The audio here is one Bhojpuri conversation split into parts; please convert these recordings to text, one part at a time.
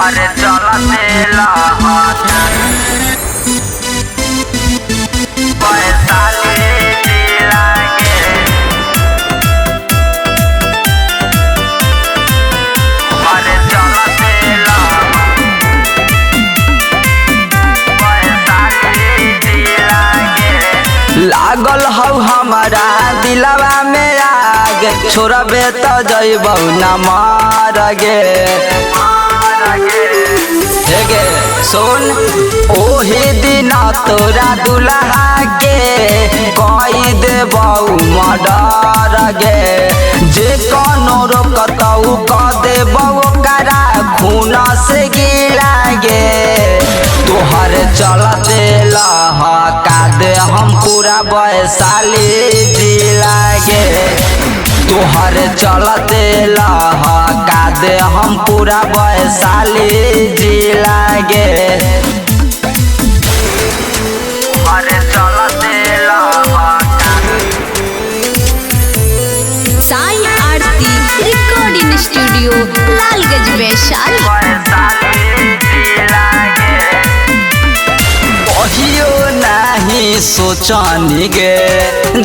अरे चलते वैशाली जिला के अरे चलते वैशाली जिला के लागल हौ हमारा दिलवा में आग छोड़बे तो जइबौ न मर गे गे सुन ओही दिन तोरा दुल्हा के कई देबौ मर्डर गे जे कोनो रोकतौ क देबौ ओकरा खून से गिला गे तोहर चलते लहका दे हम पूरा वैशाली जिला गे तोहर चलते लहका दे हम पूरा वैशाली जिला गे अरे चलते साई आरती रिकॉर्डिंग स्टूडियो लालगंज वैशाली कहियो नहीं सोचनी गे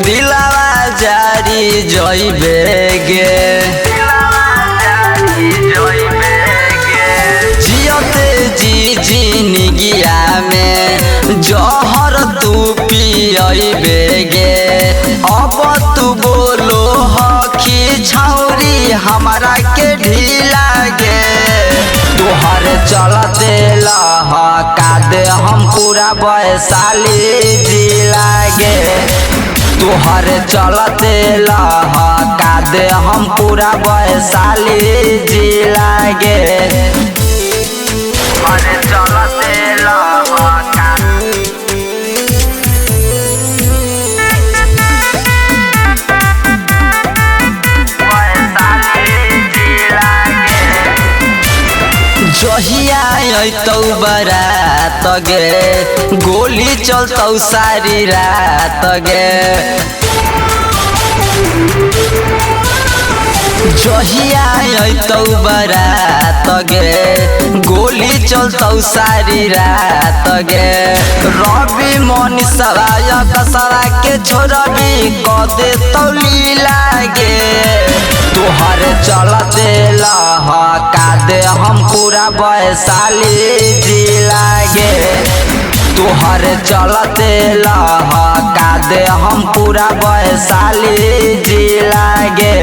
दिलवा जारी जइबे गे जियते जी जिंदगिया में जहर तू पियबे गे अब तू बोलो हखी छौरी हमारा के ढीला गे तोहर चलते लहका दे हम पूरा वैशाली जिला गे तोहर चलते लहका दे हम पूरा वैशाली जिला गे अरे चलते लहका जहिया अतौ बारात गे गोली चलतौ सारी रात गे जहिया अतौ बारात गे गोली चलतौ सारी रात गे रवि मनीषवा कसरा के छोड़बी क देतौ लीला गे तोहर चलते लहका दे हम पूरा वैशाली जिला गे तोहर चलते लहका दे हम पूरा वैशाली जिला गे।